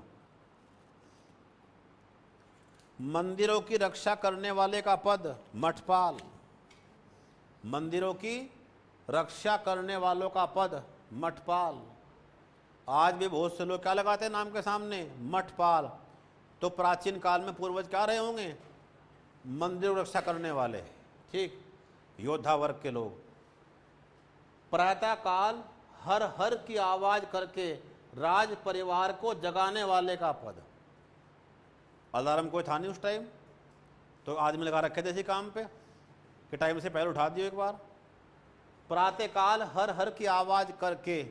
मंदिरों की रक्षा करने वाले का पद मठपाल, मंदिरों की रक्षा करने वालों का पद मठपाल। आज भी बहुत से लोग क्या लगाते हैं नाम के सामने, मठपाल। तो प्राचीन काल में पूर्वज क्या रहे होंगे, मंदिर रक्षा करने वाले, ठीक, योद्धा वर्ग के लोग। प्रातः काल हर हर की आवाज करके राज परिवार को जगाने वाले का पद। अलार्म कोई था नहीं उस टाइम, तो आदमी लगा रखे थे इसी काम पे कि टाइम से पहले उठा दियो एक बार। प्रातः काल हर हर की आवाज करके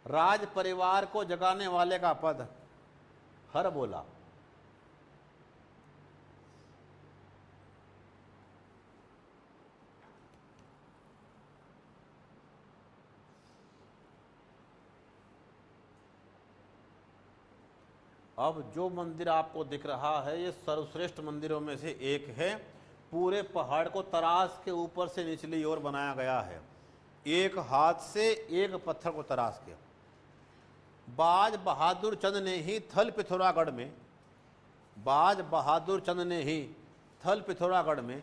राज परिवार को जगाने वाले का पद हर बोला। अब जो मंदिर आपको दिख रहा है ये सर्वश्रेष्ठ मंदिरों में से एक है। पूरे पहाड़ को तराश के ऊपर से निचली ओर बनाया गया है, एक हाथ से एक पत्थर को तराश के। बाज बहादुर चंद ने ही थल पिथौरागढ़ में, बाज बहादुर चंद ने ही थल पिथौरागढ़ में,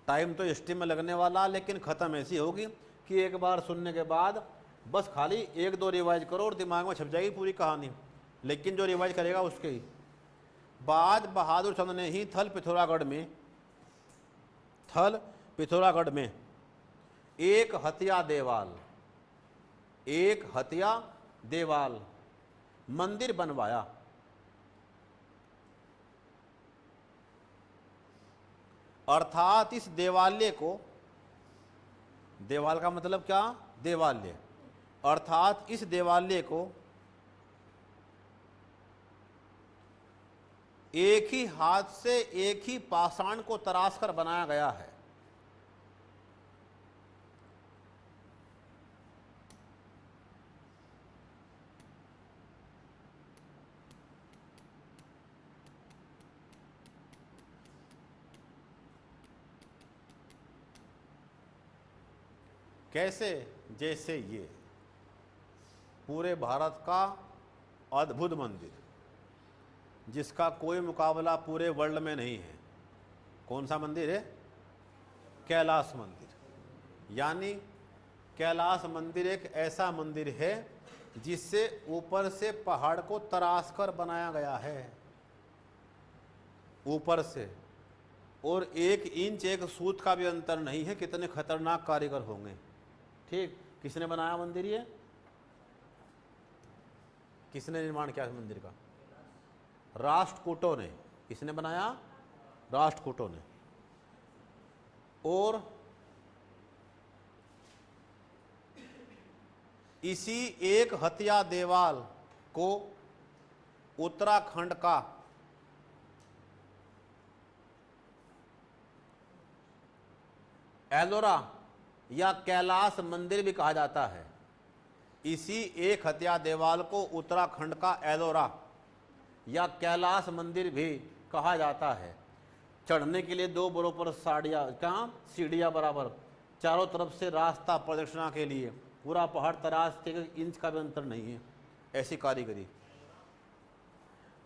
टाइम तो हिस्ट्री में लगने वाला, लेकिन ख़त्म ऐसी होगी कि एक बार सुनने के बाद बस खाली एक दो रिवाइज करो और दिमाग में छप जाएगी पूरी कहानी, लेकिन जो रिवाइज करेगा उसके ही। बाज बहादुर चंद ने ही थल पिथौरागढ़ में, थल पिथौरागढ़ में एक हथिया देवाल, एक हथिया देवाल मंदिर बनवाया। अर्थात इस देवालय को, देवाल का मतलब क्या, देवालय, अर्थात इस देवालय को एक ही हाथ से एक ही पाषाण को तराश कर बनाया गया है। कैसे, जैसे ये पूरे भारत का अद्भुत मंदिर जिसका कोई मुकाबला पूरे वर्ल्ड में नहीं है। कौन सा मंदिर है, कैलाश मंदिर। यानी कैलाश मंदिर एक ऐसा मंदिर है जिससे ऊपर से पहाड़ को तराश कर बनाया गया है, ऊपर से, और एक इंच एक सूत का भी अंतर नहीं है। कितने खतरनाक कारीगर होंगे, ठीक। किसने बनाया मंदिर ये, किसने निर्माण किया मंदिर का, राष्ट्रकूटों ने। किसने बनाया, राष्ट्रकूटों ने। और इसी एक हथिया देवाल को उत्तराखंड का एलोरा या कैलाश मंदिर भी कहा जाता है। इसी एक हथिया देवाल को उत्तराखंड का एलोरा या कैलाश मंदिर भी कहा जाता है। चढ़ने के लिए दो बराबर साड़ियाँ, कहाँ सीढ़ियाँ बराबर, चारों तरफ से रास्ता प्रदक्षिणा के लिए, पूरा पहाड़ तराश के इंच का भी अंतर नहीं है, ऐसी कारीगरी।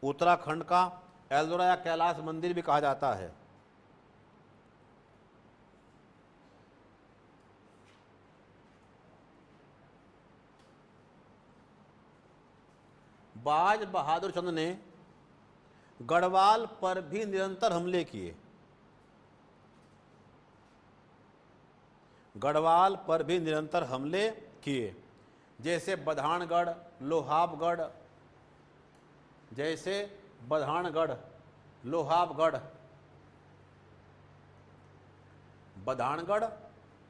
उत्तराखंड का एलोरा या कैलाश मंदिर भी कहा जाता है। बाज बहादुर चंद ने गढ़वाल पर भी निरंतर हमले किए, गढ़वाल पर भी निरंतर हमले किए, जैसे बधानगढ़, लोहाबगढ़, जैसे बधानगढ़, लोहाबगढ़, बधानगढ़,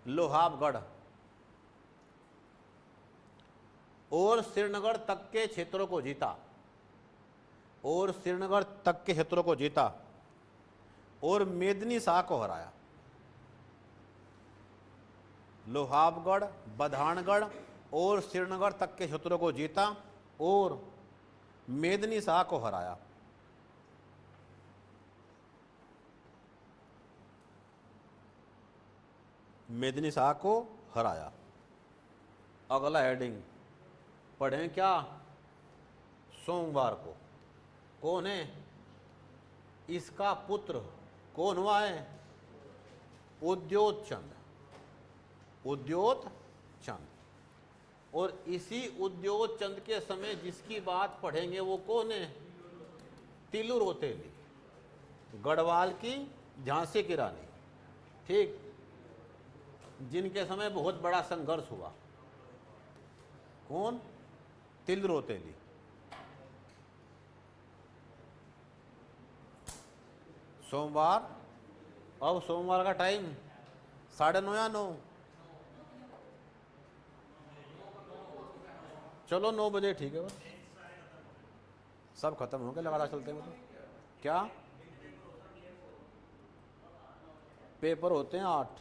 लोहाबगढ़ और श्रीनगर तक के क्षेत्रों को जीता, और श्रीनगर तक के क्षेत्रों को जीता और मेदिनी शाह को हराया। लोहाबगढ़, बधानगढ़ और श्रीनगर तक के क्षेत्रों को जीता और मेदिनी शाह को हराया। मेदिनी शाह को हराया। अगला हेडिंग पढ़ें क्या, सोमवार को। कौन है इसका पुत्र, कौन हुआ है, उद्योत चंद, उद्योत चंद। और इसी उद्योत चंद के समय जिसकी बात पढ़ेंगे वो कौन है? तिलु रोतेली, गढ़वाल की झांसी की रानी, ठीक, जिनके समय बहुत बड़ा संघर्ष हुआ। कौन? तिलु रोतेली। सोमवार, अब सोमवार का टाइम 9:30 या 9? चलो 9 बजे ठीक है, बस सब खत्म हो गए, लगातार चलते हैं। तो क्या पेपर होते हैं 8?